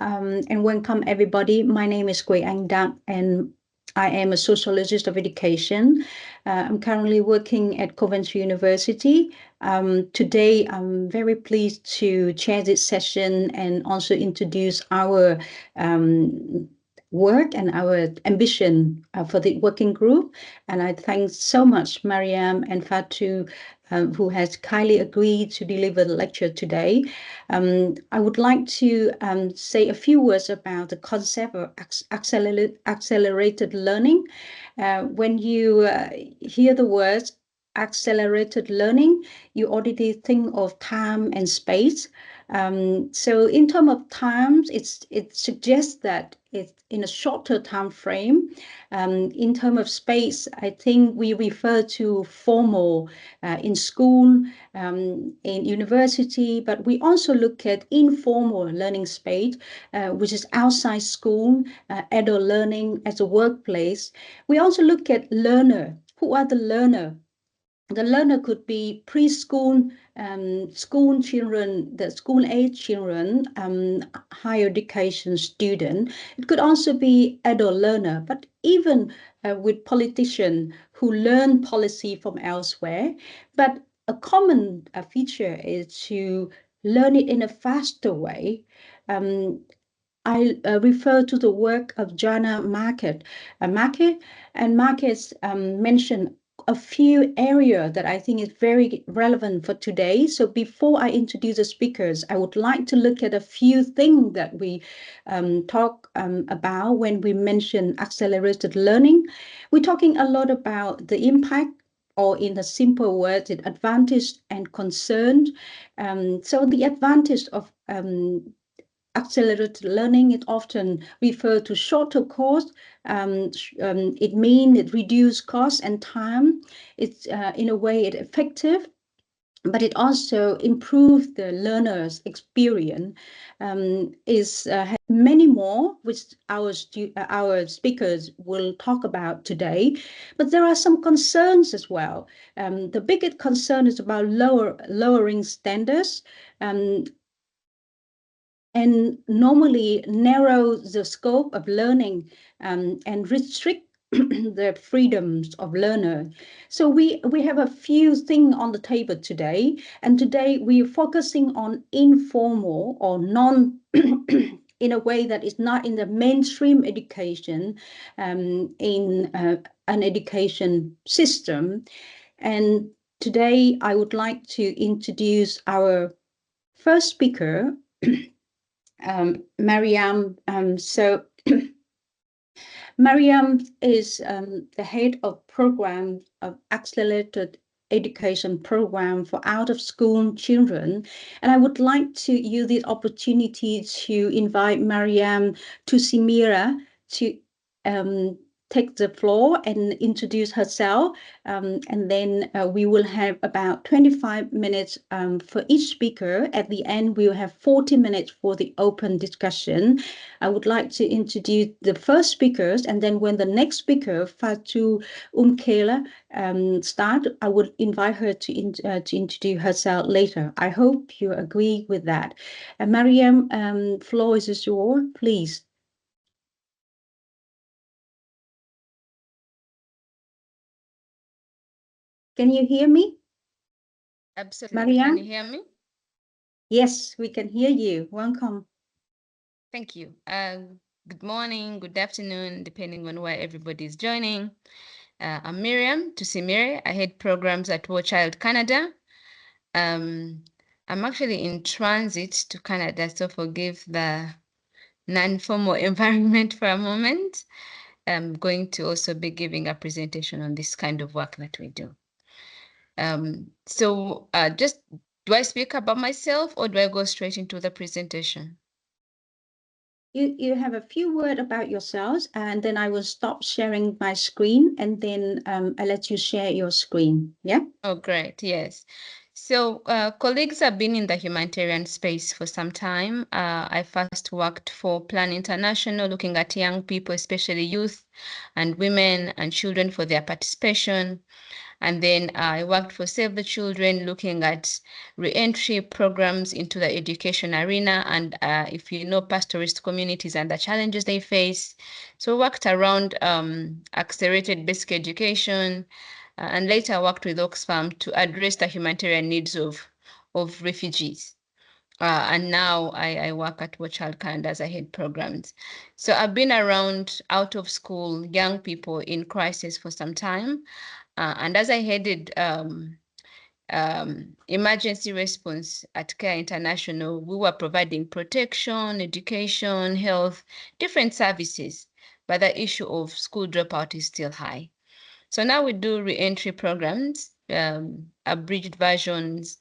and welcome everybody. My name is Quế Anh Đặng, and I am a sociologist of education. I'm currently working at Coventry University. Today, I'm very pleased to chair this session and also introduce our work and our ambition for the working group. And I thank so much Miriam and Fatu, who has kindly agreed to deliver the lecture today. I would like to say a few words about the concept of accelerated learning. When you hear the words accelerated learning, you already think of time and space. So in terms of times, it suggests that it's in a shorter time frame. In terms of space, I think we refer to formal in school, in university, but we also look at informal learning space, which is outside school, adult learning as a workplace. We also look at learner. Who are the learner? The learner could be preschool, school children, the school age children, higher education student. It could also be adult learner, but even with politicians who learn policy from elsewhere. But a common feature is to learn it in a faster way. I refer to the work of Jana Market. Markets mentioned a few areas that I think is very relevant for today. So before I introduce the speakers, I would like to look at a few things that we talk about when we mention accelerated learning. We're talking a lot about the impact, or in a simple word, the advantage and concern. So the advantage of accelerated learning, it often refers to shorter course. It means it reduces cost and time. It's in a way it's effective, but it also improves the learner's experience. Is many more, which our speakers will talk about today. But there are some concerns as well. The biggest concern is about lowering standards. And normally narrow the scope of learning and restrict the freedoms of learner. So we have a few things on the table today, and today we are focusing on informal or non in a way that is not in the mainstream education, in an education system. And today I would like to introduce our first speaker, Miriam. Miriam is the head of program of accelerated education program for out of school children. And I would like to use this opportunity to invite Miriam Tusiimire to take the floor and introduce herself. And then we will have about 25 minutes for each speaker. At the end, we will have 40 minutes for the open discussion. I would like to introduce the first speakers, and then when the next speaker, Fatu Yumkella, start, I would invite her to introduce herself later. I hope you agree with that. Miriam, floor is yours, please. Can you hear me? Absolutely. Miriam? Can you hear me? Yes, we can hear you. Welcome. Thank you. Good morning, good afternoon, depending on where everybody is joining. I'm Miriam Tusiimire. I head programs at War Child Canada. I'm actually in transit to Canada, so forgive the non-formal environment for a moment. I'm going to also be giving a presentation on this kind of work that we do. Just, do I speak about myself or do I go straight into the presentation? You have a few words about yourselves, and then I will stop sharing my screen, and then I'll let you share your screen. Yeah? Oh, great. Yes. So colleagues have been in the humanitarian space for some time. I first worked for Plan International, looking at young people, especially youth and women and children, for their participation. And then I worked for Save the Children, looking at re-entry programs into the education arena. And if you know pastoralist communities and the challenges they face. So worked around accelerated basic education, and later worked with Oxfam to address the humanitarian needs of refugees. And now I work at Watch Child Canada as I head programs. So I've been around out of school young people in crisis for some time. And as I headed emergency response at Care International, we were providing protection, education, health, different services, but the issue of school dropout is still high. So now we do re-entry programs, abridged versions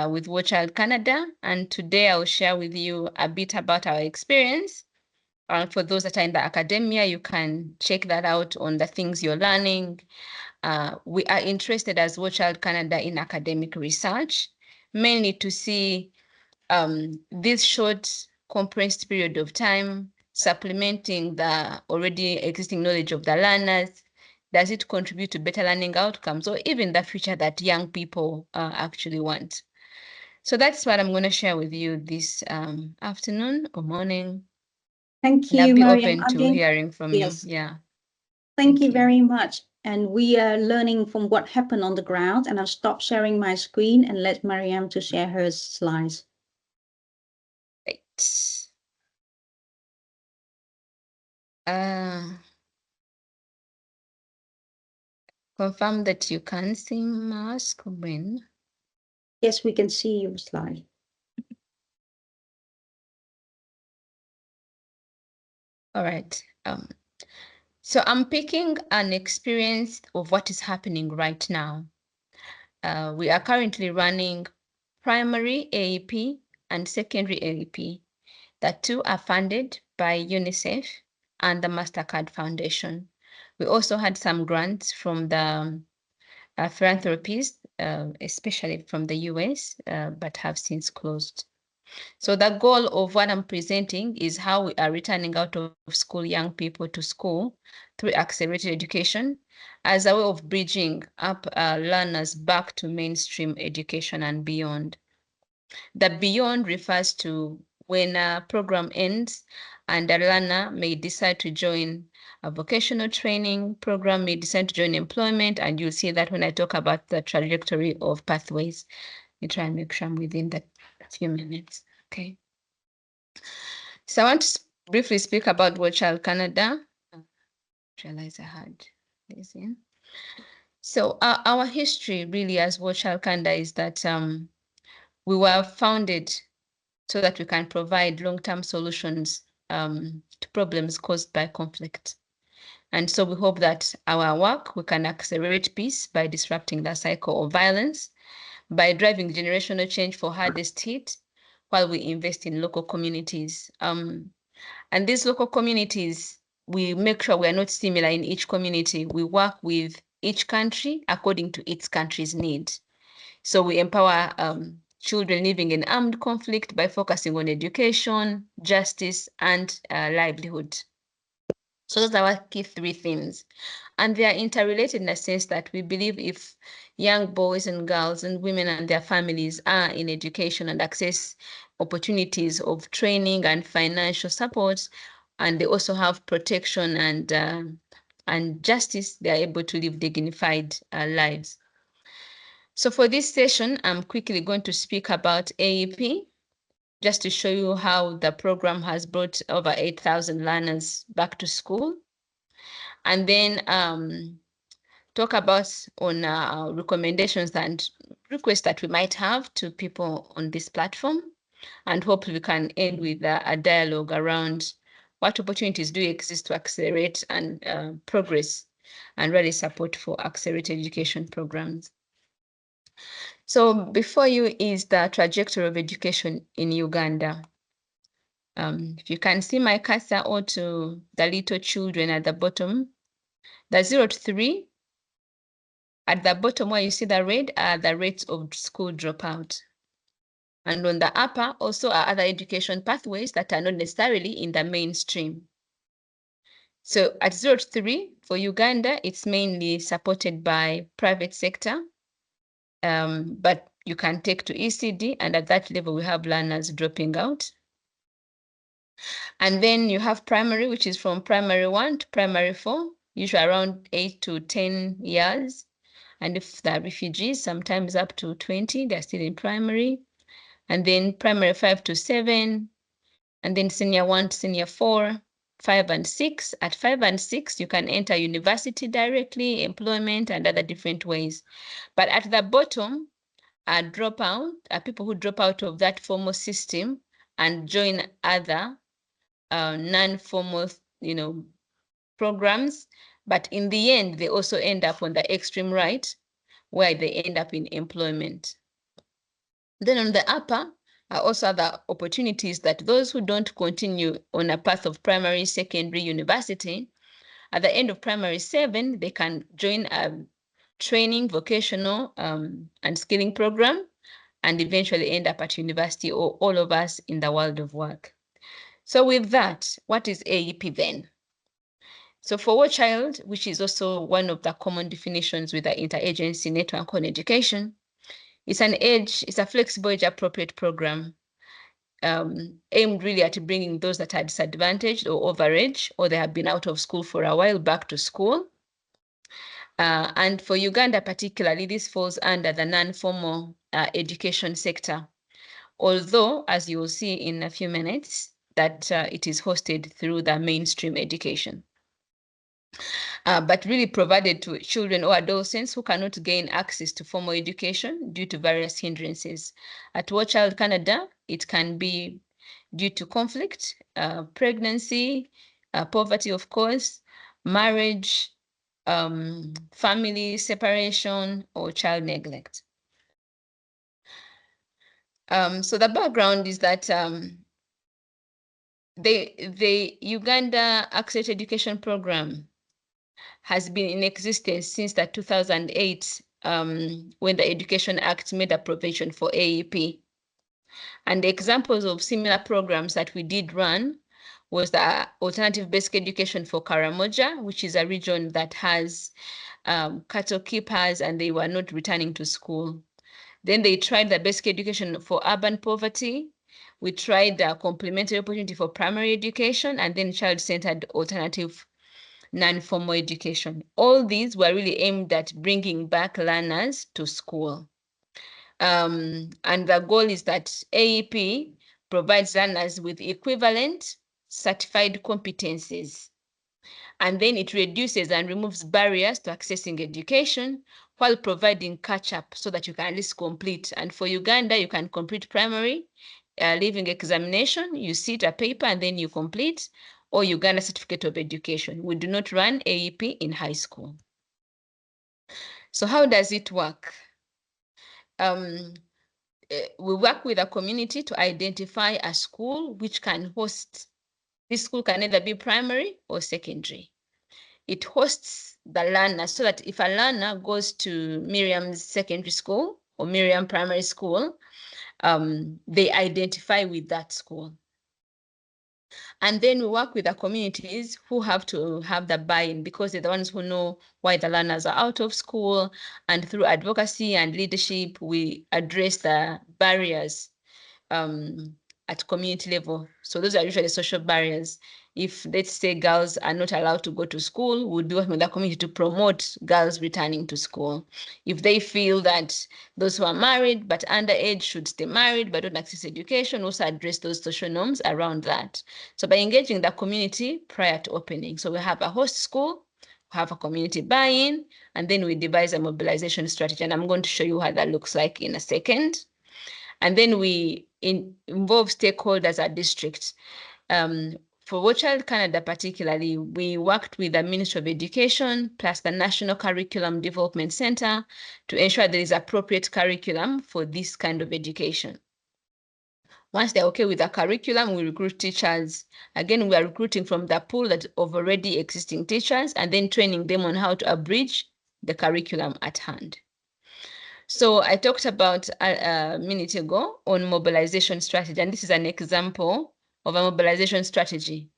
with Watch Child Canada, and today I'll share with you a bit about our experience. For those that are in the academia, you can check that out on the things you're learning. We are interested as Watch Child Canada in academic research, mainly to see this short compressed period of time supplementing the already existing knowledge of the learners. Does it contribute to better learning outcomes or even the future that young people actually want? So that's what I'm going to share with you this afternoon or morning. Thank And I'll you, be Miriam. open to hearing from you. Yeah. Thank you very much. And we are learning from what happened on the ground. And I'll stop sharing my screen and let Miriam to share her slides. Right. Confirm that you can see my screen. Yes, we can see your slide. All right. So I'm picking an experience of what is happening right now. We are currently running primary AEP and secondary AEP. The two are funded by UNICEF and the MasterCard Foundation. We also had some grants from the philanthropies, especially from the US, but have since closed. So the goal of what I'm presenting is how we are returning out of school young people to school through accelerated education as a way of bridging up learners back to mainstream education and beyond. The beyond refers to when a program ends and a learner may decide to join a vocational training program, may decide to join employment, and you'll see that when I talk about the trajectory of pathways. You try and make sure I'm within that few minutes, okay? So I want to briefly speak about Watch Child Canada. Realize I had this in. So our history really as Watch Child Canada is that we were founded so that we can provide long-term solutions to problems caused by conflict. And so we hope that our work, we can accelerate peace by disrupting the cycle of violence, by driving generational change for hardest hit, while we invest in local communities. And these local communities, we make sure we are not similar in each community. We work with each country according to its country's needs. So we empower children living in armed conflict by focusing on education, justice, and livelihood. So those are our key three themes. And they are interrelated in the sense that we believe if young boys and girls and women and their families are in education and access opportunities of training and financial support, and they also have protection and justice, they are able to live dignified lives. So for this session, I'm quickly going to speak about AEP, just to show you how the program has brought over 8,000 learners back to school. And then talk about on recommendations and requests that we might have to people on this platform. And hopefully we can end with a dialogue around what opportunities do exist to accelerate and progress and really support for accelerated education programs. So before you is the trajectory of education in Uganda. If you can see my cursor or to the little children at the bottom, the 0 to 3, at the bottom where you see the red are the rates of school dropout. And on the upper also are other education pathways that are not necessarily in the mainstream. So at 0 to 3 for Uganda, it's mainly supported by private sector, but you can take to ECD, and at that level, we have learners dropping out. And then you have primary, which is from primary 1 to primary 4, usually around 8 to 10 years. And if they're refugees, sometimes up to 20, they're still in primary. And then primary 5 to 7, and then senior 1 to senior 4, 5 and 6. At 5 and 6, you can enter university directly, employment, and other different ways. But at the bottom, people who drop out of that formal system and join other non-formal, programs. But in the end, they also end up on the extreme right, where they end up in employment. Then on the upper are also other opportunities that those who don't continue on a path of primary, secondary, university, at the end of primary 7, they can join a training, vocational, and skilling program, and eventually end up at university, or all of us in the world of work. So with that, what is AEP then? So for War Child, which is also one of the common definitions with the Interagency Network on Education, it's a flexible age-appropriate program aimed really at bringing those that are disadvantaged or overage, or they have been out of school for a while, back to school. And for Uganda particularly, this falls under the non-formal education sector. Although, as you will see in a few minutes, that it is hosted through the mainstream education. But really provided to children or adolescents who cannot gain access to formal education due to various hindrances. At War Child Canada, it can be due to conflict, pregnancy, poverty, of course, marriage, family separation, or child neglect. So the background is that the Uganda Access Education Program has been in existence since the 2008, when the Education Act made a provision for AEP. And the examples of similar programs that we did run was the Alternative Basic Education for Karamoja, which is a region that has cattle keepers and they were not returning to school. Then they tried the basic education for urban poverty. We tried the complementary opportunity for primary education, and then child-centered alternative non-formal education. All these were really aimed at bringing back learners to school. And the goal is that AEP provides learners with equivalent certified competencies. And then it reduces and removes barriers to accessing education while providing catch-up so that you can at least complete. And for Uganda, you can complete primary, leaving examination, you sit a paper and then you complete, or Uganda Certificate of Education. We do not run AEP in high school. So how does it work? We work with a community to identify a school which can host. This school can either be primary or secondary. It hosts the learner so that if a learner goes to Miriam's secondary school or Miriam primary school, they identify with that school. And then we work with the communities who have to have the buy-in because they're the ones who know why the learners are out of school. And through advocacy and leadership, we address the barriers at community level. So those are usually social barriers. If, let's say, girls are not allowed to go to school, we'll do work with the community to promote girls returning to school. If they feel that those who are married but underage should stay married but don't access education, also address those social norms around that. So by engaging the community prior to opening. So we have a host school, we have a community buy-in, and then we devise a mobilization strategy. And I'm going to show you how that looks like in a second. And then we involve stakeholders at districts. For War Child Canada particularly, we worked with the Ministry of Education plus the National Curriculum Development Center to ensure there is appropriate curriculum for this kind of education. Once they're okay with the curriculum, we recruit teachers. Again, we are recruiting from the pool of already existing teachers and then training them on how to abridge the curriculum at hand. So I talked about a minute ago on mobilization strategy, and this is an example of a mobilization strategy.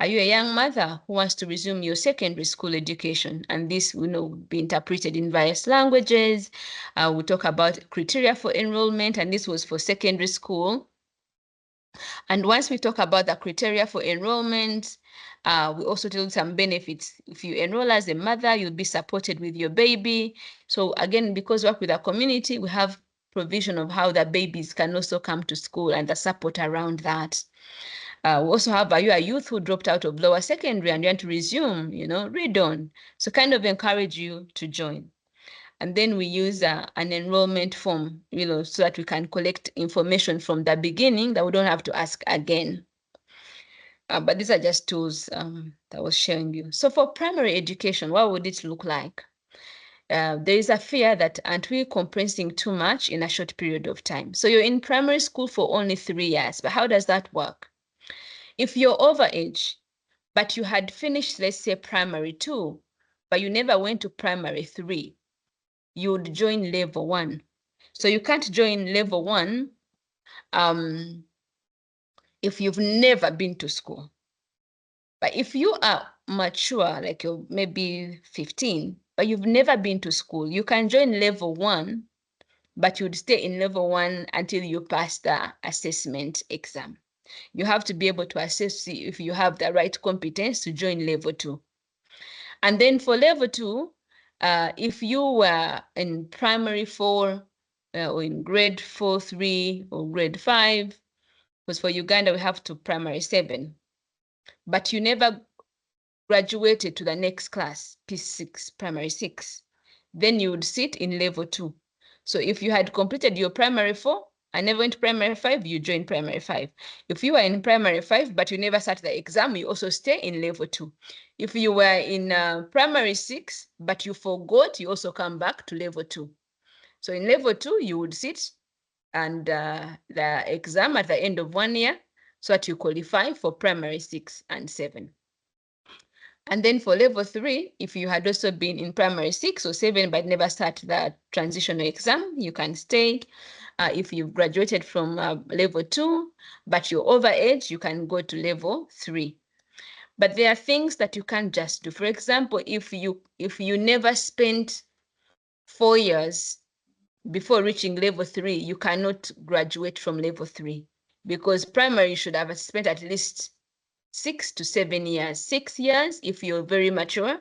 Are you a young mother who wants to resume your secondary school education? And this will be interpreted in various languages. We'll talk about criteria for enrollment, and this was for secondary school. And once we talk about the criteria for enrollment, we also tell you some benefits. If you enroll as a mother, you'll be supported with your baby. So again, because we work with our community, we have provision of how the babies can also come to school and the support around that. We also have, are you a youth who dropped out of lower secondary and you want to resume, read on. So kind of encourage you to join. And then we use an enrollment form, so that we can collect information from the beginning that we don't have to ask again. But these are just tools that I was showing you. So for primary education, what would it look like? There is a fear that aren't we compressing too much in a short period of time? So you're in primary school for only 3 years, but how does that work? If you're over age, but you had finished, let's say, primary 2, but you never went to primary 3, you would join level 1. So you can't join level 1 if you've never been to school. But if you are mature, like you're maybe 15, but you've never been to school, you can join level 1, but you'd stay in level 1 until you pass the assessment exam. You have to be able to assess if you have the right competence to join level 2. And then for level 2, if you were in primary 4 or in grade 4, 3 or grade 5, because for Uganda we have to primary 7, but you never graduated to the next class, P6, primary 6, then you would sit in level 2. So if you had completed your primary 4 and never went to primary 5, you join primary 5. If you were in primary 5, but you never sat the exam, you also stay in level 2. If you were in primary 6, but you forgot, you also come back to level 2. So in level 2, you would sit and the exam at the end of 1 year so that you qualify for primary 6 and 7. And then for level 3, if you had also been in primary 6 or 7 but never started the transitional exam, you can stay. If you've graduated from level 2, but you're over age, you can go to level 3. But there are things that you can't just do. For example, if you never spent 4 years before reaching level 3, you cannot graduate from level 3, because primary you should have spent at least 6 to 7 years. 6 years if you're very mature,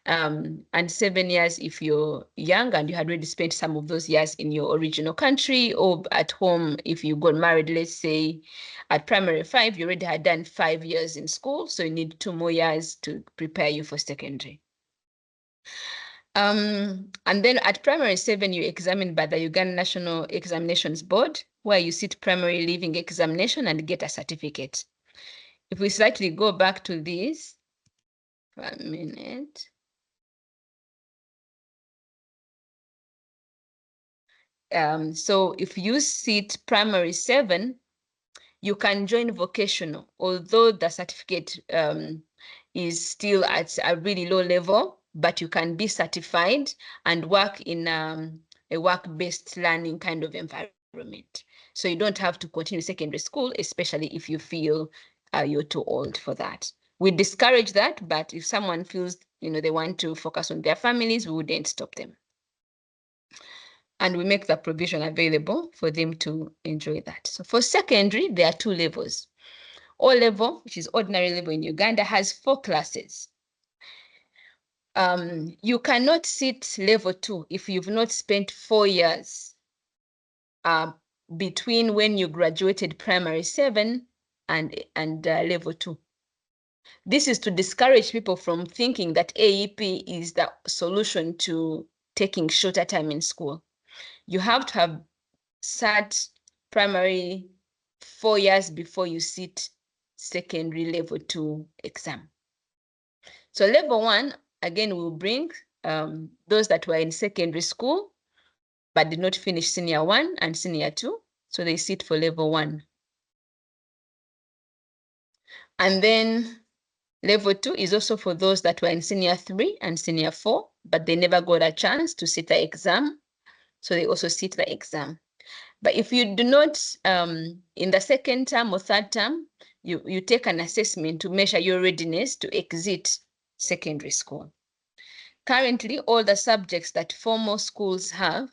and 7 years if you're young and you had already spent some of those years in your original country or at home. If you got married, let's say at primary 5, you already had done 5 years in school, so you need 2 more years to prepare you for secondary. And then at primary 7, you're examined by the Uganda National Examinations Board, where you sit primary leaving examination and get a certificate. If we slightly go back to this for a minute. So if you sit primary 7, you can join vocational, although the certificate is still at a really low level, but you can be certified and work in a work-based learning kind of environment. So you don't have to continue secondary school, especially if you feel you're too old for that. We discourage that, but if someone feels they want to focus on their families, we wouldn't stop them. And we make the provision available for them to enjoy that. So for secondary, there are 2 levels. O level, which is ordinary level in Uganda, has 4 classes. You cannot sit level 2 if you've not spent 4 years between when you graduated primary 7 and level 2. This is to discourage people from thinking that AEP is the solution to taking shorter time in school. You have to have sat primary 4 years before you sit secondary level 2 exam. So level 1, again, will bring those that were in secondary school but did not finish senior 1 and senior 2. So they sit for level 1. And then level 2 is also for those that were in senior 3 and senior 4, but they never got a chance to sit the exam. So they also sit the exam. But if you do not, in the second term or third term, you take an assessment to measure your readiness to exit secondary school. Currently, all the subjects that formal schools have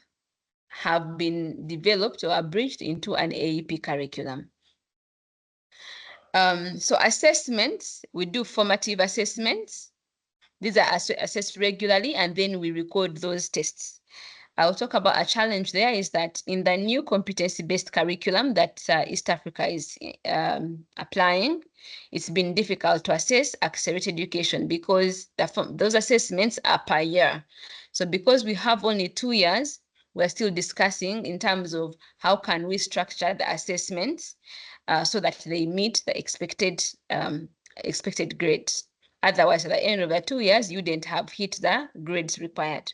been developed or abridged into an AEP curriculum. So assessments, we do formative assessments. These are assessed regularly, and then we record those tests. I'll talk about a challenge there is that in the new competency-based curriculum that East Africa is applying, it's been difficult to assess accelerated education because those assessments are per year. So because we have only 2 years, we're still discussing in terms of how can we structure the assessments so that they meet the expected grades. Otherwise, at the end of the 2 years, you didn't have hit the grades required.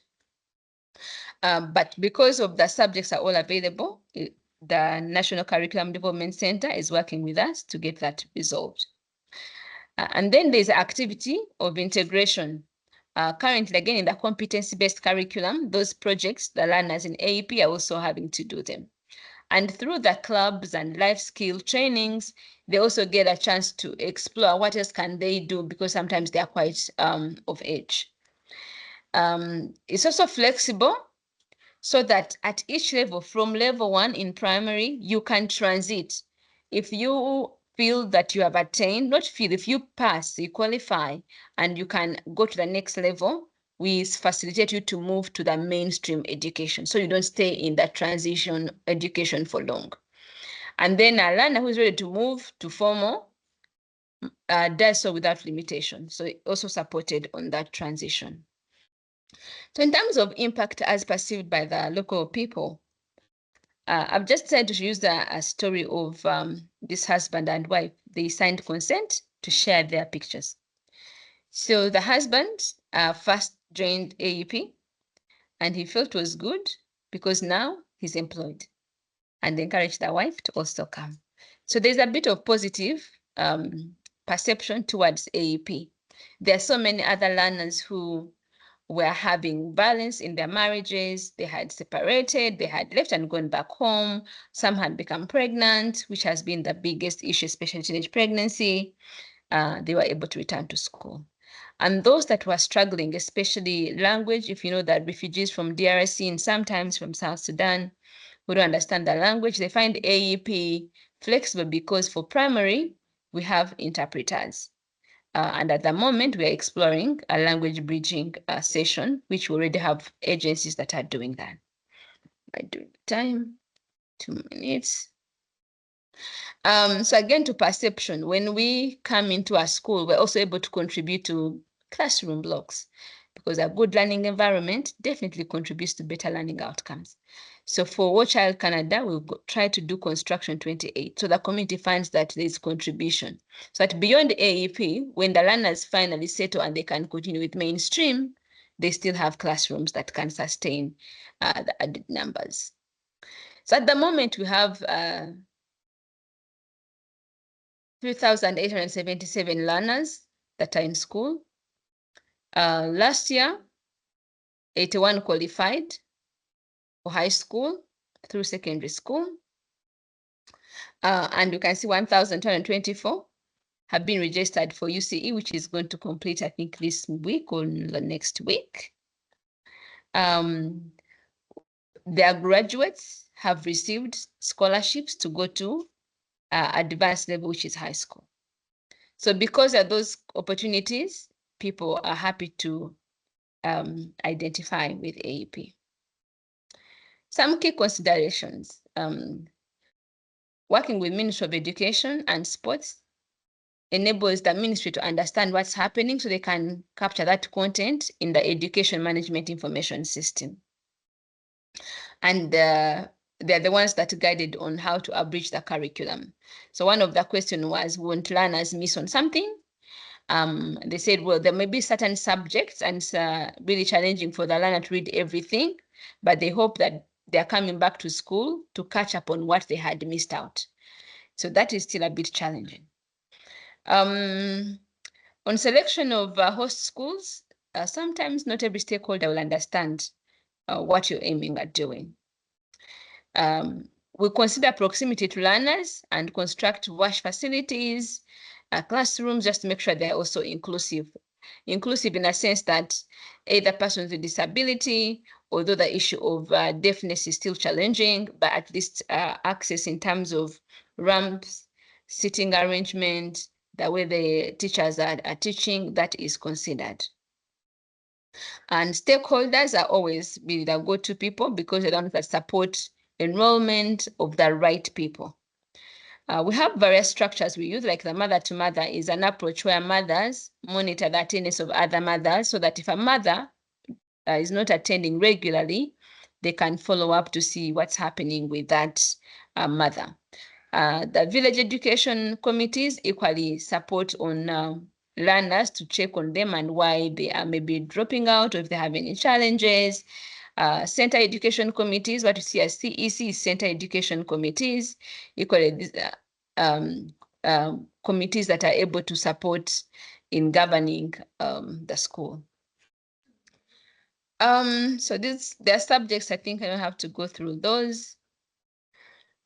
But because of the subjects are all available, the National Curriculum Development Center is working with us to get that resolved. And then there's the activity of integration. Currently, again, in the competency-based curriculum, those projects, the learners in AEP are also having to do them. And through the clubs and life skill trainings, they also get a chance to explore what else can they do because sometimes they are quite of age. It's also flexible so that at each level, from level 1 in primary, you can transit. If you feel that you have attained, if you pass, you qualify, and you can go to the next level, we facilitate you to move to the mainstream education. So you don't stay in that transition education for long. And then a learner who is ready to move to formal does so without limitation. So also supported on that transition. So in terms of impact as perceived by the local people, I've just decided to use a story of this husband and wife. They signed consent to share their pictures. So the husband first joined AEP and he felt it was good because now he's employed and encouraged the wife to also come. So there's a bit of positive perception towards AEP. There are so many other learners who were having violence in their marriages. They had separated, they had left and gone back home. Some had become pregnant, which has been the biggest issue, especially teenage pregnancy. They were able to return to school. And those that were struggling, especially language, if you know that refugees from DRC and sometimes from South Sudan who don't understand the language, they find AEP flexible because for primary, we have interpreters. And at the moment, we are exploring a language bridging session, which we already have agencies that are doing that. I do time, 2 minutes. So again, to perception, when we come into a school, we're also able to contribute to classroom blocks because a good learning environment definitely contributes to better learning outcomes. So for War Child Canada, we'll try to do construction 28. So the community finds that there's contribution. So that beyond AEP, when the learners finally settle and they can continue with mainstream, they still have classrooms that can sustain the added numbers. So at the moment, we have 3,877 learners that are in school. Last year, 81 qualified for high school through secondary school. And you can see 1,224 have been registered for UCE, which is going to complete, I think, this week or the next week. Their graduates have received scholarships to go to advanced level, which is high school. So because of those opportunities, people are happy to identify with AEP. Some key considerations. Working with Ministry of Education and Sports enables the ministry to understand what's happening so they can capture that content in the Education Management Information System. And they're the ones that guided on how to abridge the curriculum. So one of the questions was, won't learners miss on something? They said, well, there may be certain subjects and it's really challenging for the learner to read everything, but they hope that they're coming back to school to catch up on what they had missed out. So that is still a bit challenging. On selection of host schools, sometimes not every stakeholder will understand what you're aiming at doing. We consider proximity to learners and construct wash facilities, classrooms, just to make sure they're also inclusive. Inclusive in a sense that either persons with disability, although the issue of deafness is still challenging, but at least access in terms of ramps, sitting arrangement, the way the teachers are teaching, that is considered. And stakeholders are always be the go-to people because they're the ones that support enrollment of the right people. We have various structures we use, like the mother to mother is an approach where mothers monitor the attendance of other mothers so that if a mother is not attending regularly, they can follow up to see what's happening with that mother. The village education committees equally support on learners to check on them and why they are maybe dropping out or if they have any challenges. Center education committees, what you see as CEC is center education committees, equally these committees that are able to support in governing the school. So there are subjects, I think I don't have to go through those.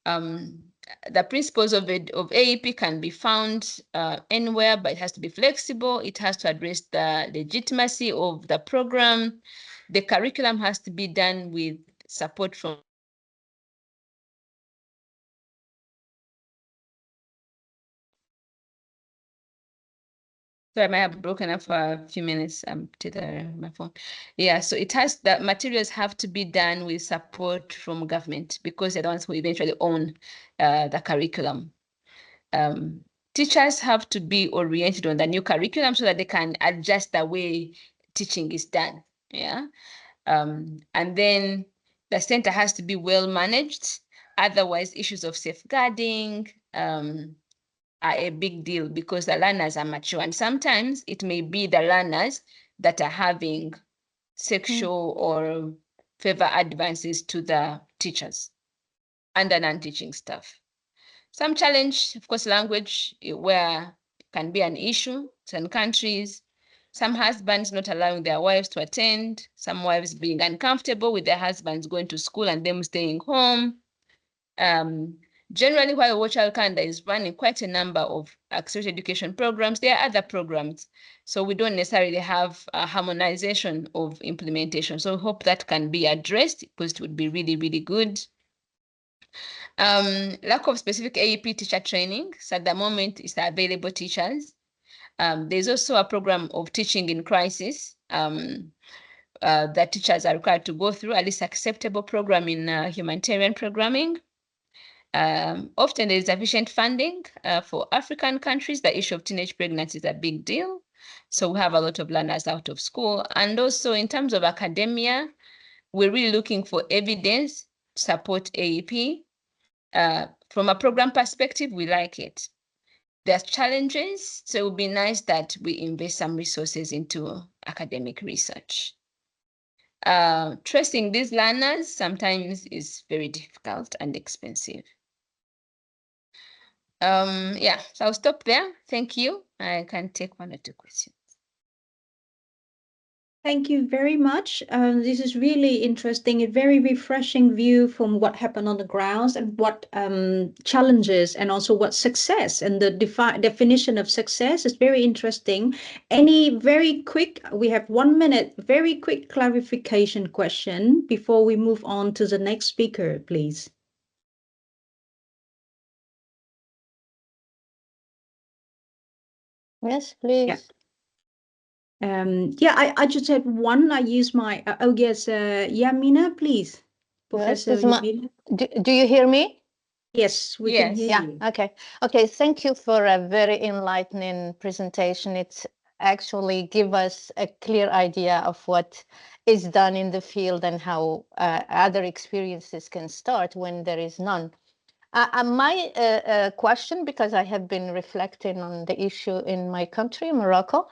The principles of AEP can be found anywhere, but it has to be flexible. It has to address the legitimacy of the program. The curriculum has to be done with support from So I might have broken up for a few minutes to my phone. Yeah, so it has that materials have to be done with support from government because they're the ones who eventually own the curriculum. Teachers have to be oriented on the new curriculum so that they can adjust the way teaching is done. Yeah. And then the center has to be well managed. Otherwise, issues of safeguarding, are a big deal because the learners are mature. And sometimes it may be the learners that are having sexual or favor advances to the teachers and the non-teaching staff. Some challenge, of course, language where can be an issue. Certain countries, some husbands not allowing their wives to attend, some wives being uncomfortable with their husbands going to school and them staying home. Generally, while Watch Child Canada is running quite a number of accelerated education programs, there are other programs. So we don't necessarily have a harmonization of implementation. So we hope that can be addressed because it would be really, really good. Lack of specific AEP teacher training. So at the moment, it's available teachers. There's also a program of teaching in crisis that teachers are required to go through, at least acceptable program in humanitarian programming. Often there is sufficient funding for African countries. The issue of teenage pregnancy is a big deal. So we have a lot of learners out of school. And also in terms of academia, we're really looking for evidence to support AEP. From a program perspective, we like it. There's challenges, so it would be nice that we invest some resources into academic research. Tracing these learners sometimes is very difficult and expensive. Yeah, so I'll stop there. Thank you. I can take one or two questions. Thank you very much. This is really interesting, a very refreshing view from what happened on the grounds and what challenges and also what success and the definition of success is very interesting. Any very quick, we have 1 minute, very quick clarification question before we move on to the next speaker, please. Yes, please. Yeah, I just had one. I use my, oh yes, Yamina, please. Professor Yes, Yamina. do you hear me? Yes, we can hear you. Okay. Okay, thank you for a very enlightening presentation. It's actually give us a clear idea of what is done in the field and how other experiences can start when there is none. My question, because I have been reflecting on the issue in my country, Morocco,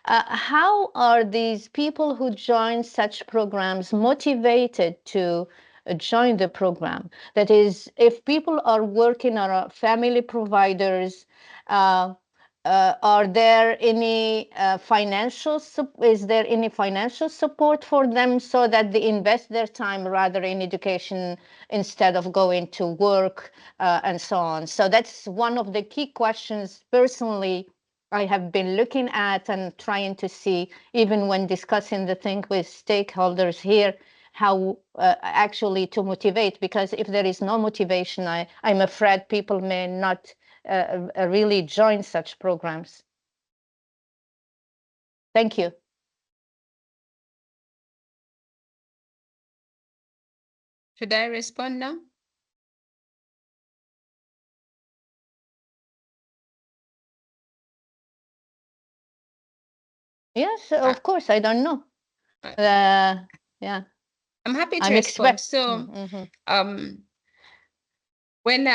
how are these people who join such programs motivated to join the program? That is, if people are working or are family providers, are there any is there any financial support for them so that they invest their time rather in education instead of going to work and so on? So that's one of the key questions personally I have been looking at and trying to see, even when discussing the thing with stakeholders here, how actually to motivate, because if there is no motivation, I'm afraid people may not really join such programs. Thank you. Should I respond now? Yes, of course. I don't know. Yeah. I'm happy to I'm respond. So, when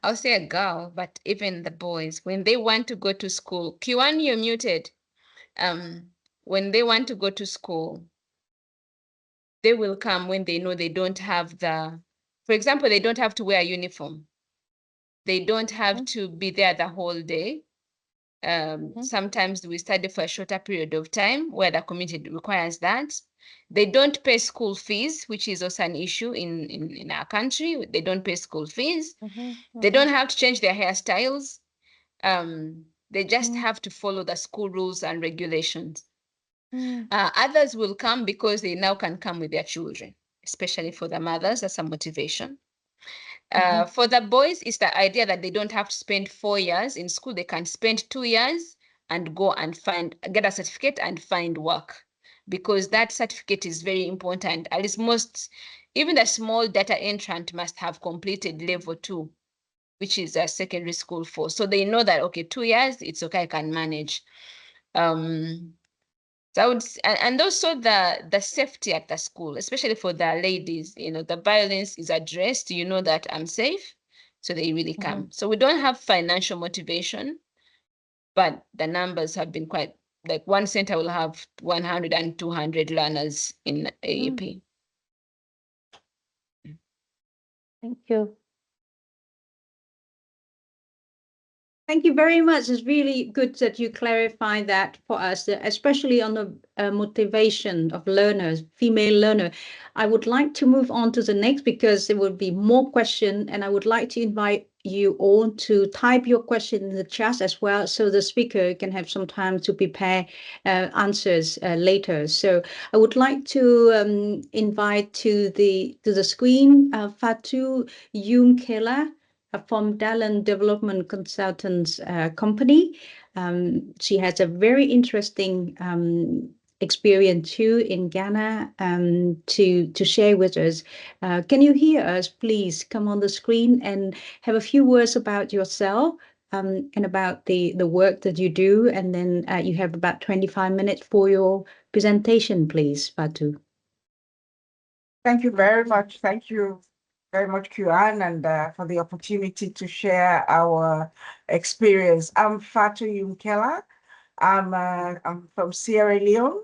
I'll say a girl, but even the boys, when they want to go to school, Q1, you're muted. When they want to go to school, they will come when they know they don't have for example, they don't have to wear a uniform. They don't have to be there the whole day. Sometimes we study for a shorter period of time where the community requires that. They don't pay school fees, which is also an issue in our country. They don't pay school fees. They don't have to change their hairstyles. They just have to follow the school rules and regulations. Others will come because they now can come with their children, especially for the mothers. That's a motivation. For the boys, it's the idea that they don't have to spend 4 years in school. They can spend 2 years and go and get a certificate and find work, because that certificate is very important. At least even the small data entrant must have completed level 2, which is a secondary school for. So they know that, okay, 2 years, it's okay, I can manage. So I would, and also the safety at the school, especially for the ladies, the violence is addressed, that I'm safe, so they really come. So we don't have financial motivation, but the numbers have been quite, like one center will have 100 and 200 learners in AEP. Thank you. Thank you very much. It's really good that you clarify that for us, especially on the motivation of learners, female learner. I would like to move on to the next because there will be more questions, and I would like to invite you all to type your question in the chat as well, so the speaker can have some time to prepare answers later. So I would like to invite to the screen Fatu Yumkella from Dalan Development Consultants company. She has a very interesting experience too in Ghana to share with us. Can you hear us? Please come on the screen and have a few words about yourself and about the work that you do. And then you have about 25 minutes for your presentation, please, Fatu. Thank you very much. Thank you very much, Kuan, and for the opportunity to share our experience. I'm Fatu Yumkella. I'm from Sierra Leone,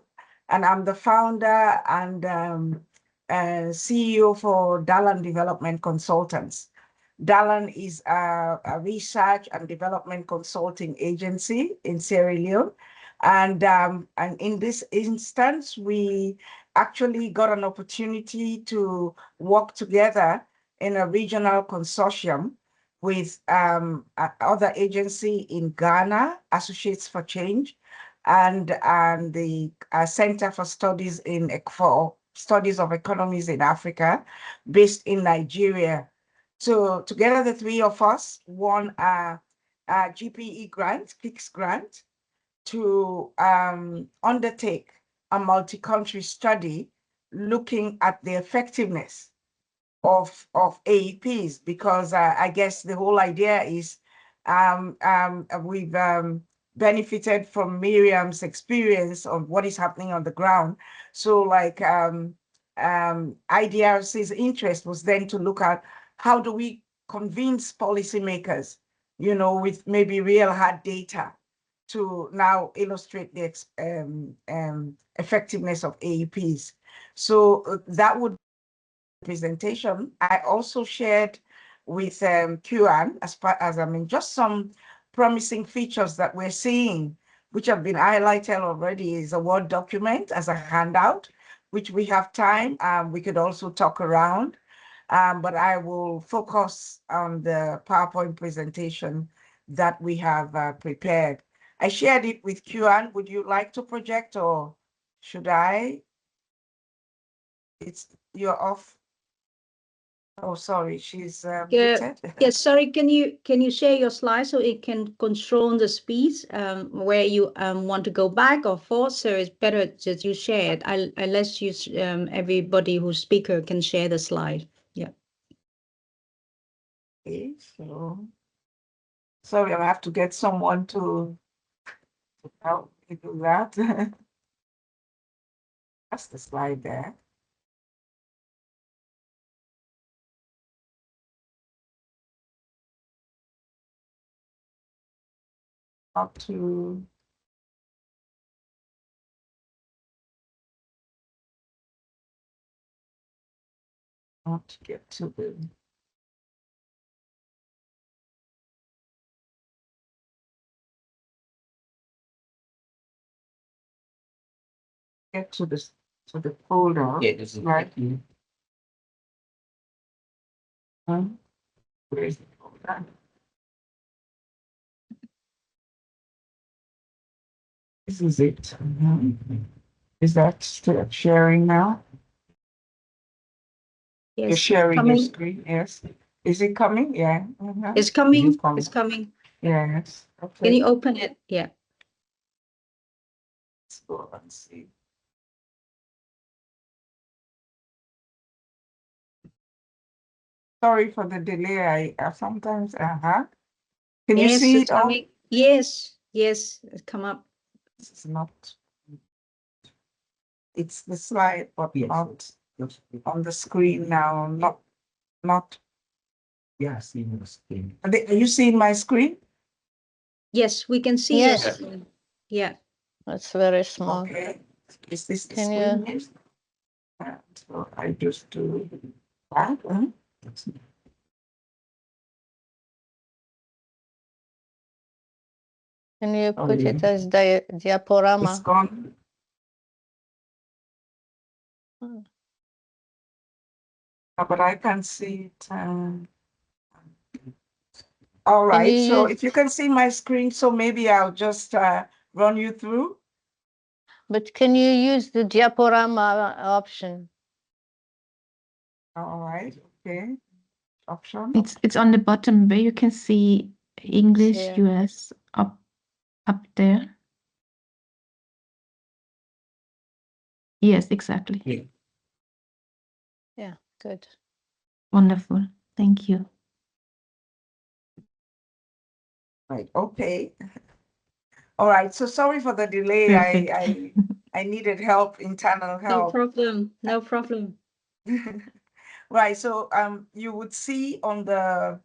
and I'm the founder and CEO for Dalan Development Consultants. Dalan is a research and development consulting agency in Sierra Leone. And in this instance, we actually got an opportunity to work together in a regional consortium with other agency in Ghana, Associates for Change, and the Center for Studies of Economies in Africa, based in Nigeria. So together, the three of us won a GPE grant, PICS grant, to undertake a multi-country study looking at the effectiveness of AEPs, because I guess the whole idea is we've benefited from Miriam's experience of what is happening on the ground. So like IDRC's interest was then to look at how do we convince policymakers, with maybe real hard data, to now illustrate the effectiveness of AEPs. So that would presentation. I also shared with Kuan just some promising features that we're seeing, which have been highlighted already, is a Word document as a handout, which we have time. We could also talk around, but I will focus on the PowerPoint presentation that we have prepared. I shared it with Q-Ann. Would you like to project, or should I? You're off. Oh, sorry, she's muted. Yes, sorry, can you share your slide so it can control the speed where you want to go back or forth? So it's better that you share it. I'll let you everybody who's speaker can share the slide. Yeah. Okay, so sorry, I have to get someone to help me do that. That's the slide there. Up to not get to the folder. Yeah, this is right here. Where is the folder? This is it. Is that still sharing now? Yes. You're sharing your screen, yes. Is it coming? Yeah. It's coming. It's coming. Yes. Okay. Can you open it? Yeah. Let's go and see. Sorry for the delay. I sometimes, Can you see it all? Yes, it's come up. This is not. It's the slide, but not on the screen now. Not. Yeah, seeing the screen. Are you seeing my screen? Yes, we can see Yes. it. Yeah. That's very small. Okay. Is this the Can screen? you? So I just do that. Can you put yeah. it as diaporama? It's gone. But I can see it. All right. So if you can see my screen, so maybe I'll just run you through. But can you use the diaporama option? All right. Okay. Option. It's on the bottom where you can see English, US up there. Yes, exactly. Yeah, good. Wonderful. Thank you. Right. Okay. All right. So sorry for the delay. I needed help, internal help. No problem. No problem. Right. So you would see on the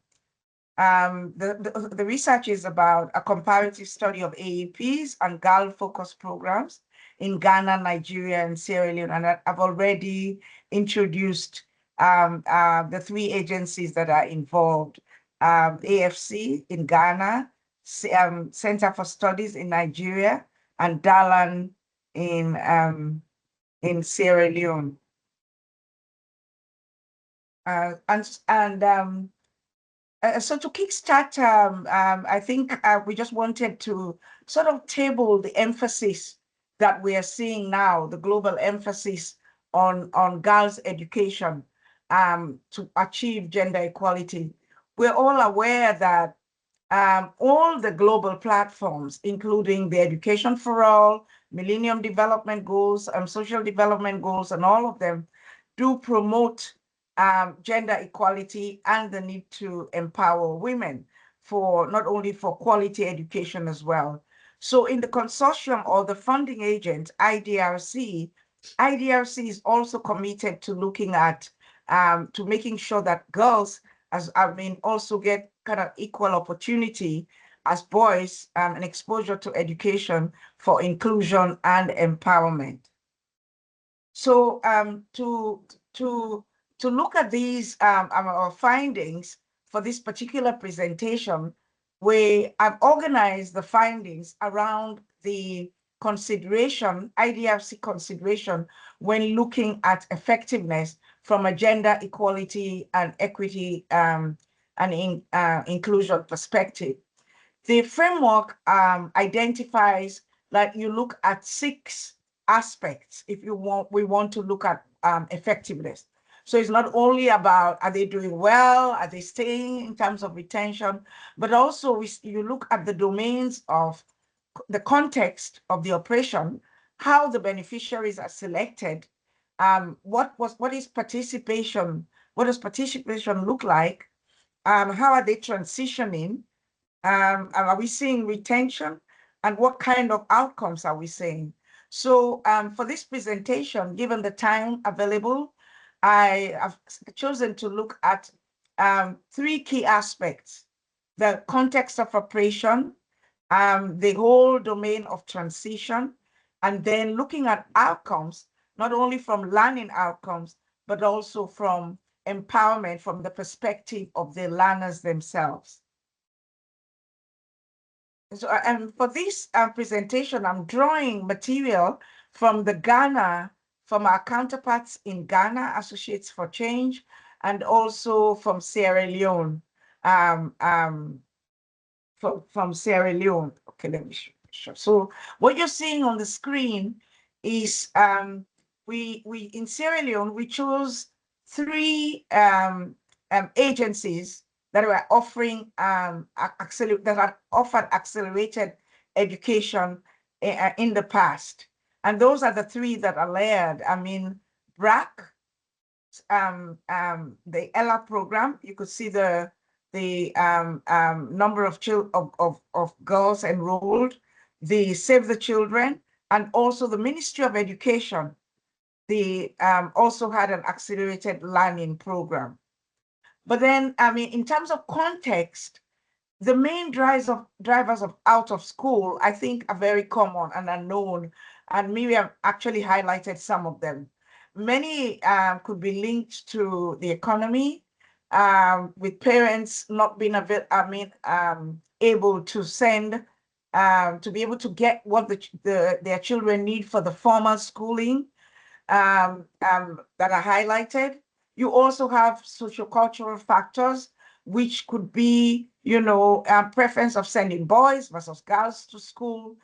research is about a comparative study of AEPs and girl focused programs in Ghana, Nigeria, and Sierra Leone. And I've already introduced the three agencies that are involved: AFC in Ghana, Center for Studies in Nigeria, and Dalan in Sierra Leone. So to kickstart, I think we just wanted to sort of table the emphasis that we are seeing now, the global emphasis on girls' education to achieve gender equality. We're all aware that all the global platforms, including the Education for All, Millennium Development Goals, Social Development Goals, and all of them do promote gender equality and the need to empower women for not only for quality education as well. So in the consortium or the funding agent, IDRC is also committed to looking at, to making sure that girls, also get kind of equal opportunity as boys and exposure to education for inclusion and empowerment. So to look at these our findings for this particular presentation, I've organized the findings around the consideration, IDRC consideration, when looking at effectiveness from a gender equality and equity and inclusion perspective. The framework identifies that you look at 6 aspects if we want to look at effectiveness. So it's not only about, are they doing well, are they staying in terms of retention, but also you look at the domains of the context of the operation, how the beneficiaries are selected, what is participation, what does participation look like, how are they transitioning, are we seeing retention, and what kind of outcomes are we seeing? So for this presentation, given the time available, I have chosen to look at 3 key aspects: the context of operation, the whole domain of transition, and then looking at outcomes, not only from learning outcomes, but also from empowerment from the perspective of the learners themselves. So, and for this presentation, I'm drawing material from from our counterparts in Ghana, Associates for Change, and also from Sierra Leone, from Sierra Leone. Okay, let me show. So what you're seeing on the screen is we in Sierra Leone, we chose 3 agencies that were offering that had offered accelerated education in the past. And those are the 3 that are layered. I mean, BRAC, the Ella program, you could see the number of girls enrolled, the Save the Children, and also the Ministry of Education. They also had an accelerated learning program. But then, I mean, in terms of context, the main drivers of out of school, I think, are very common and are known. And Miriam actually highlighted some of them. Many could be linked to the economy, with parents not being able to send, to be able to get what their children need for the formal schooling that are highlighted. You also have sociocultural factors, which could be, preference of sending boys versus girls to school,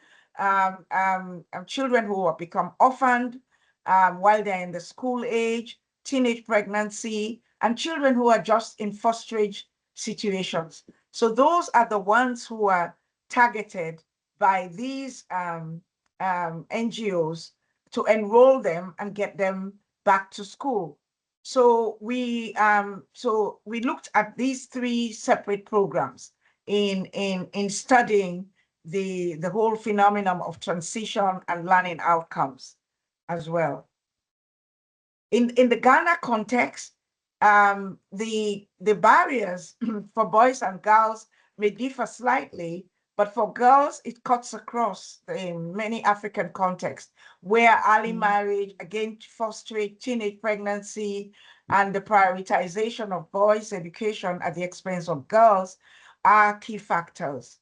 children who have become orphaned while they're in the school age, teenage pregnancy, and children who are just in fosterage situations. So those are the ones who are targeted by these NGOs to enroll them and get them back to school. So we looked at these 3 separate programs in studying the whole phenomenon of transition and learning outcomes as well. In the Ghana context, the barriers for boys and girls may differ slightly, but for girls, it cuts across many African contexts where early marriage, again, fostering teenage pregnancy, and the prioritization of boys' education at the expense of girls are key factors.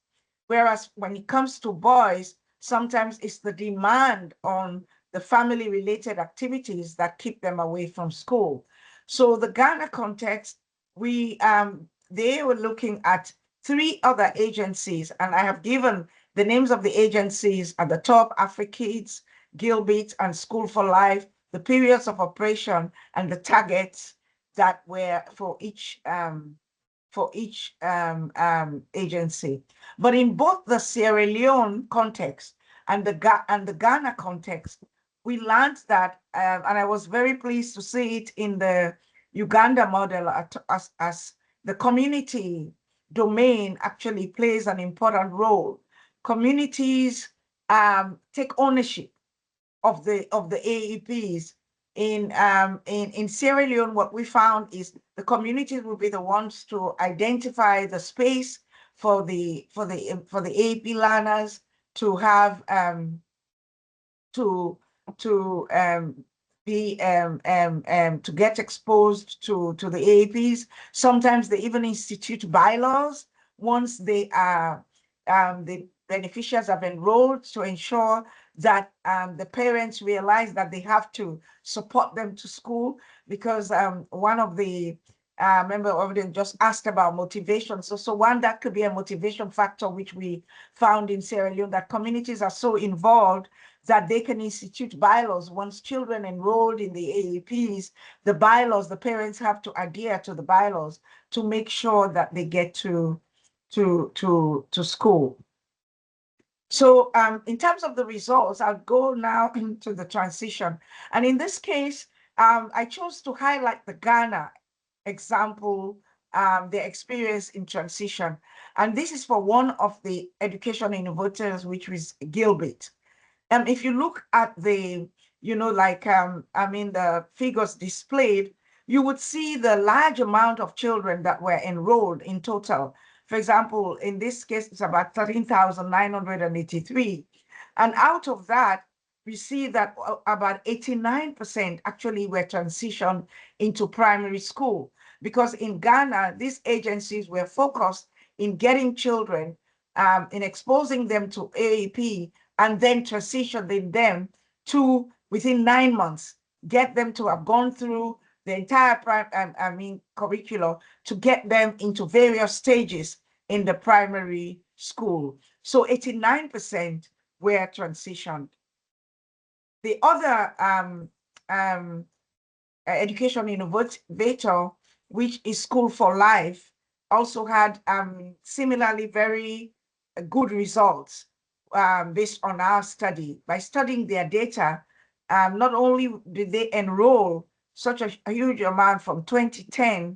Whereas when it comes to boys, sometimes it's the demand on the family-related activities that keep them away from school. So the Ghana context, they were looking at 3 other agencies, and I have given the names of the agencies at the top: AfriKids, Gilbert, and School for Life, the periods of operation, and the targets that were for each agency. But in both the Sierra Leone context and the Ghana context, we learned that, and I was very pleased to see it in the Uganda model, as the community domain actually plays an important role. Communities take ownership of the AEPs. In Sierra Leone, what we found is the communities will be the ones to identify the space for the AEP learners to have to get exposed to the AEPs. Sometimes they even institute bylaws once they are, the beneficiaries have enrolled, to ensure that the parents realize that they have to support them to school, because one of the member of them just asked about motivation. So one that could be a motivation factor, which we found in Sierra Leone, that communities are so involved that they can institute bylaws. Once children enrolled in the AAPs, the bylaws, the parents have to adhere to the bylaws to make sure that they get to school. So in terms of the results, I'll go now into the transition. And in this case, I chose to highlight the Ghana example, their experience in transition. And this is for one of the education innovators, which was Gilbert. If you look at the, the figures displayed, you would see the large amount of children that were enrolled in total. For example, in this case, it's about 13,983. And out of that, we see that about 89% actually were transitioned into primary school. Because in Ghana, these agencies were focused in getting children, in exposing them to AAP, and then transitioning them to, within 9 months, get them to have gone through the entire curriculum to get them into various stages in the primary school. So 89% were transitioned. The other education innovator, which is School for Life, also had similarly very good results based on our study. By studying their data, not only did they enroll such a huge amount from 2010,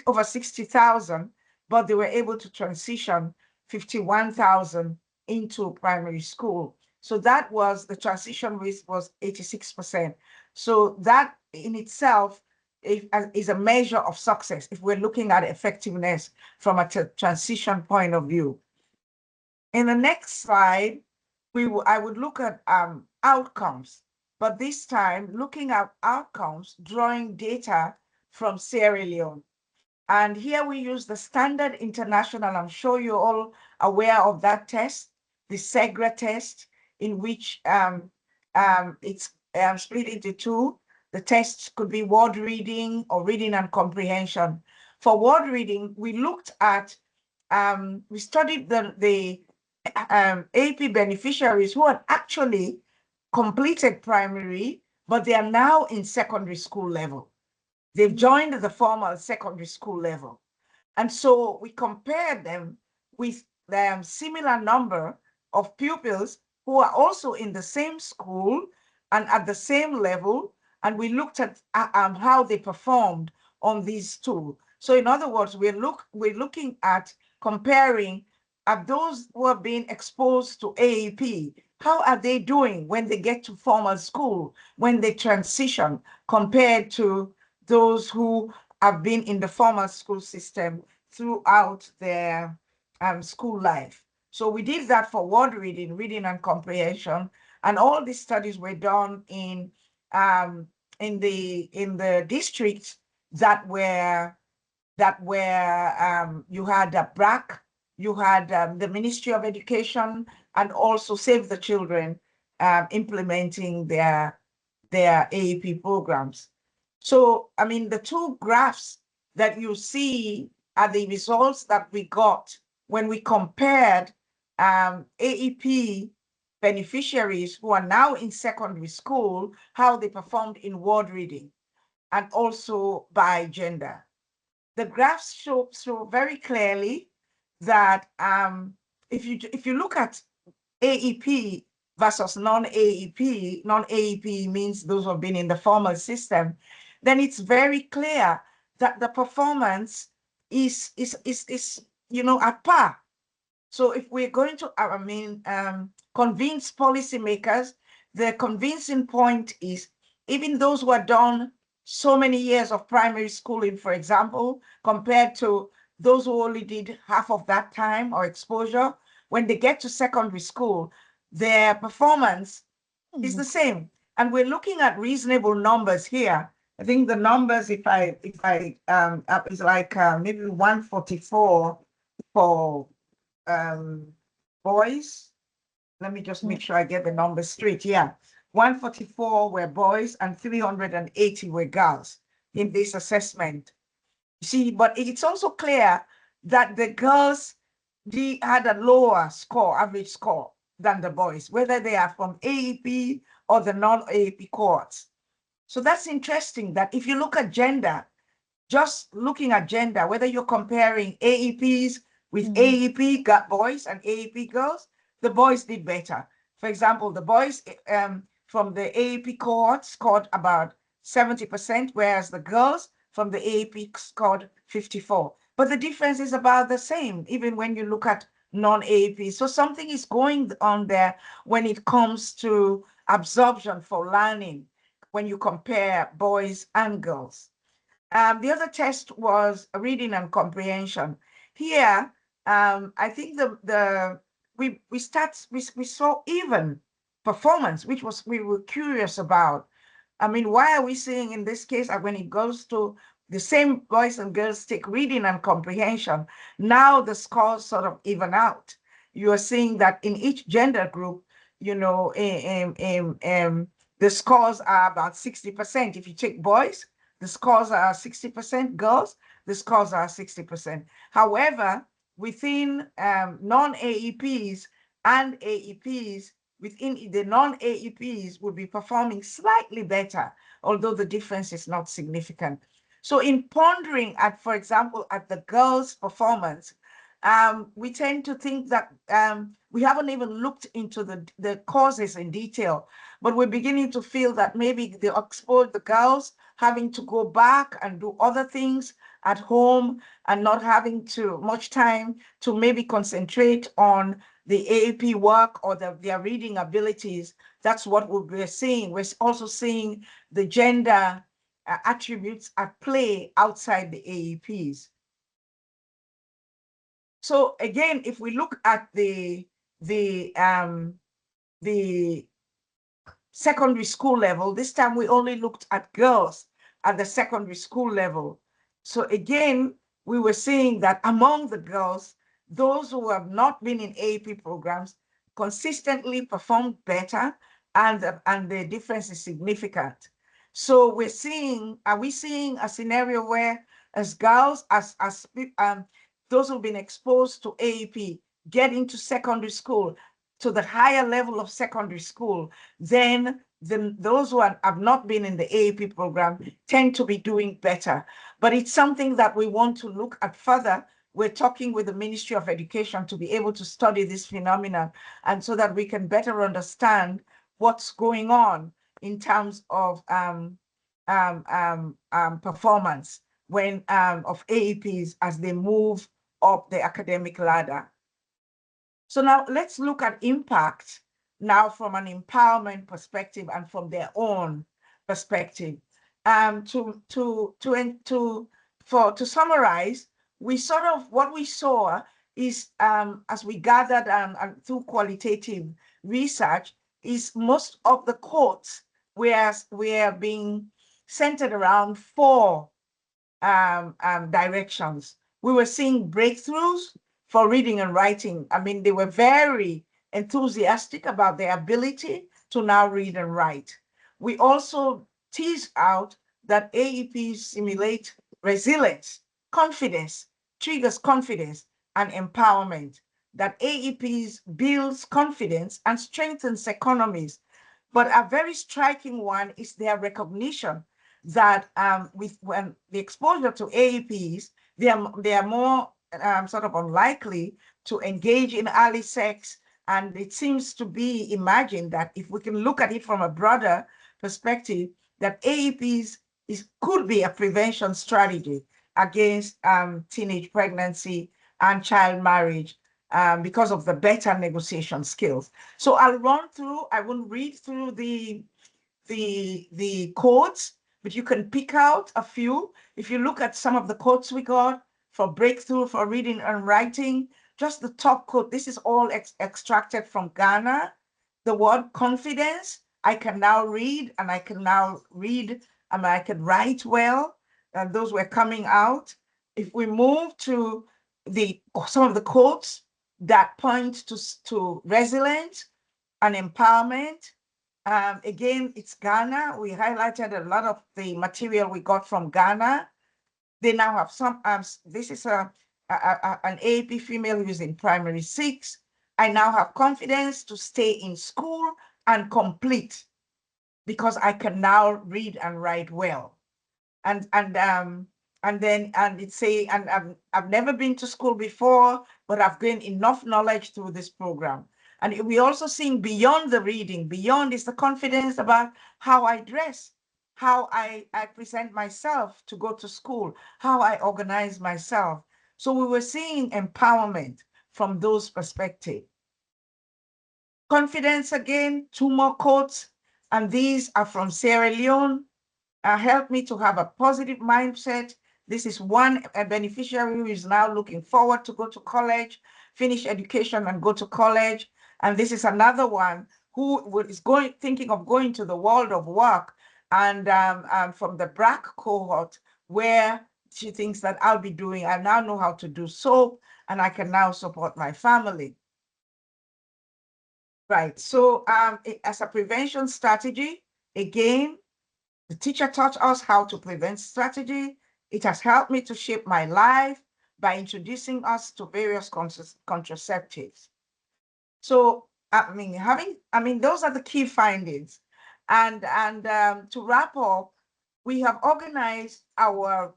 over 60,000, but they were able to transition 51,000 into primary school. So that was, the transition rate was 86%. So that in itself is a measure of success if we're looking at effectiveness from a transition point of view. In the next slide, I would look at outcomes, but this time looking at outcomes, drawing data from Sierra Leone. And here we use the standard international, I'm sure you're all aware of that test, the SEGRA test, in which it's split into two. The tests could be word reading or reading and comprehension. For word reading, we looked at, we studied the AP beneficiaries who had actually completed primary, but they are now in secondary school level. They've joined the formal secondary school level. And so we compared them with the similar number of pupils who are also in the same school and at the same level. And we looked at how they performed on these two. So in other words, we're looking at comparing those who are being exposed to AAP. How are they doing when they get to formal school, when they transition, compared to those who have been in the formal school system throughout their school life? So we did that for word reading, reading and comprehension, and all these studies were done in the districts that were you had a BRAC, you had the Ministry of Education, and also Save the Children implementing their AAP programs. So, I mean, the two graphs that you see are the results that we got when we compared AEP beneficiaries who are now in secondary school, how they performed in word reading, and also by gender. The graphs show very clearly that if you look at AEP versus non-AEP, non-AEP means those who have been in the formal system, then it's very clear that the performance is at par. So if we're going to, convince policymakers, the convincing point is even those who are done so many years of primary schooling, for example, compared to those who only did half of that time or exposure, when they get to secondary school, their performance is the same. And we're looking at reasonable numbers here. I think the numbers, if I is like maybe 144 for boys. Let me just make sure I get the numbers straight. Yeah, 144 were boys and 380 were girls in this assessment. See, but it's also clear that the girls had a lower score, average score, than the boys, whether they are from AEP or the non-AEP cohorts. So that's interesting that if you look at gender, just looking at gender, whether you're comparing AEPs with AEP boys and AEP girls, the boys did better. For example, the boys from the AEP cohort scored about 70%, whereas the girls from the AEP scored 54. But the difference is about the same, even when you look at non-AEP. So something is going on there when it comes to absorption for learning, when you compare boys and girls. The other test was reading and comprehension. Here, I think we saw even performance, which was we were curious about. I mean, why are we seeing in this case when it goes to the same boys and girls take reading and comprehension, now the scores sort of even out. You are seeing that in each gender group, you know, the scores are about 60%. If you take boys, the scores are 60%, girls, the scores are 60%. However, within non-AEPs and AEPs, within the non-AEPs will be performing slightly better, although the difference is not significant. So in pondering at, for example, at the girls' performance, we tend to think that we haven't even looked into the causes in detail, but we're beginning to feel that maybe the girls having to go back and do other things at home and not having too much time to maybe concentrate on the AAP work or their reading abilities. That's what we're seeing. We're also seeing the gender attributes at play outside the AEPs. So again, if we look at the secondary school level, this time we only looked at girls at the secondary school level. So again, we were seeing that among the girls, those who have not been in AAP programs consistently performed better, and the difference is significant. So are we seeing a scenario where as girls, those who've been exposed to AAP get into secondary school, to the higher level of secondary school, then those who have not been in the AAP program tend to be doing better. But it's something that we want to look at further. We're talking with the Ministry of Education to be able to study this phenomenon, and so that we can better understand what's going on in terms of performance of AAPs as they move up the academic ladder. So now let's look at impact now from an empowerment perspective and from their own perspective. To summarize, what we saw is, as we gathered and through qualitative research, is most of the quotes were being centered around 4 directions. We were seeing breakthroughs for reading and writing. I mean, they were very enthusiastic about their ability to now read and write. We also teased out that AEPs simulate resilience, confidence, triggers confidence and empowerment, that AEPs builds confidence and strengthens economies. But a very striking one is their recognition that when the exposure to AEPs, they are more sort of unlikely to engage in early sex. And it seems to be imagined that if we can look at it from a broader perspective, that AEPs could be a prevention strategy against teenage pregnancy and child marriage because of the better negotiation skills. So I won't read through the codes, but you can pick out a few. If you look at some of the quotes we got for breakthrough for reading and writing, just the top quote, this is all extracted from Ghana. The word confidence, I can now read and I can write well, and those were coming out. If we move to some of the quotes that point to resilience and empowerment. Again, it's Ghana. We highlighted a lot of the material we got from Ghana. They now have some, this is an AAP female who's in primary 6. I now have confidence to stay in school and complete because I can now read and write well. And it's saying, and I've never been to school before, but I've gained enough knowledge through this program. And we also seeing beyond the reading, beyond is the confidence about how I dress, how I present myself to go to school, how I organize myself. So we were seeing empowerment from those perspectives. Confidence again, 2 more quotes, and these are from Sierra Leone. Help me to have a positive mindset. This is one beneficiary who is now looking forward to go to college, finish education and go to college. And this is another one who is thinking of going to the world of work, and from the BRAC cohort, where she thinks that I now know how to do soap, and I can now support my family. Right, so as a prevention strategy, again, the teacher taught us how to prevent strategy. It has helped me to shape my life by introducing us to various contraceptives. So, those are the key findings. And to wrap up, we have organized our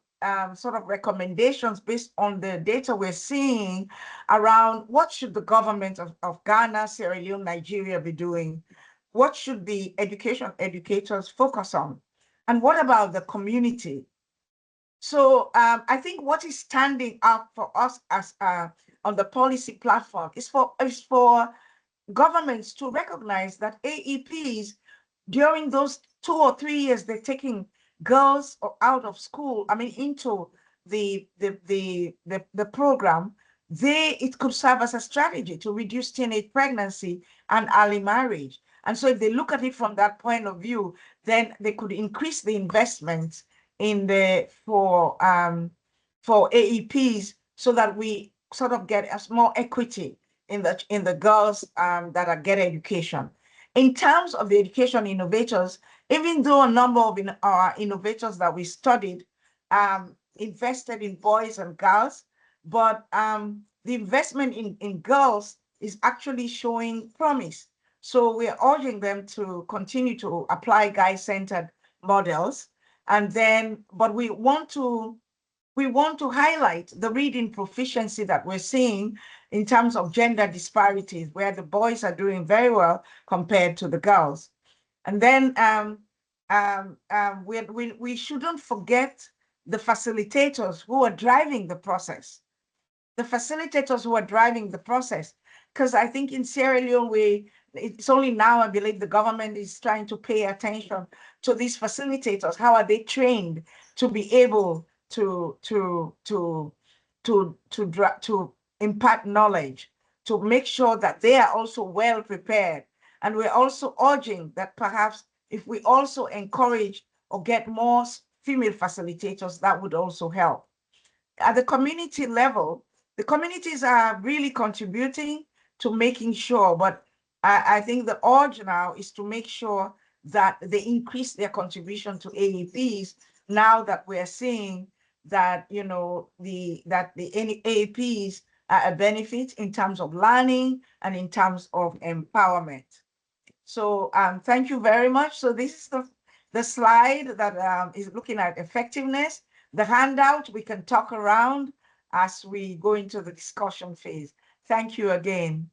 sort of recommendations based on the data we're seeing around what should the government of Ghana, Sierra Leone, Nigeria be doing? What should the educators focus on? And what about the community? So I think what is standing out for us as on the policy platform is for governments to recognize that AEPs, during those 2 or 3 years they're taking girls out of school, into the program, it could serve as a strategy to reduce teenage pregnancy and early marriage. And so if they look at it from that point of view, then they could increase the investment for AEPs, so that we sort of get more equity in the girls that are getting education. In terms of the education innovators, even though a number of our innovators that we studied invested in boys and girls, but the investment in girls is actually showing promise. So we're urging them to continue to apply guy-centered models. And then, but we want to highlight the reading proficiency that we're seeing in terms of gender disparities, where the boys are doing very well compared to the girls. And then we shouldn't forget the facilitators who are driving the process. The facilitators who are driving the process, because I think in Sierra Leone, it's only now, I believe, the government is trying to pay attention to these facilitators. How are they trained to be able to impart knowledge, to make sure that they are also well prepared? And we're also urging that perhaps if we also encourage or get more female facilitators, that would also help. At the community level, the communities are really contributing to making sure, but I think the urge now is to make sure that they increase their contribution to AEPs, now that we're seeing that, the AEPs are a benefit in terms of learning and in terms of empowerment. So thank you very much. So this is the slide that is looking at effectiveness. The handout, we can talk around as we go into the discussion phase. Thank you again.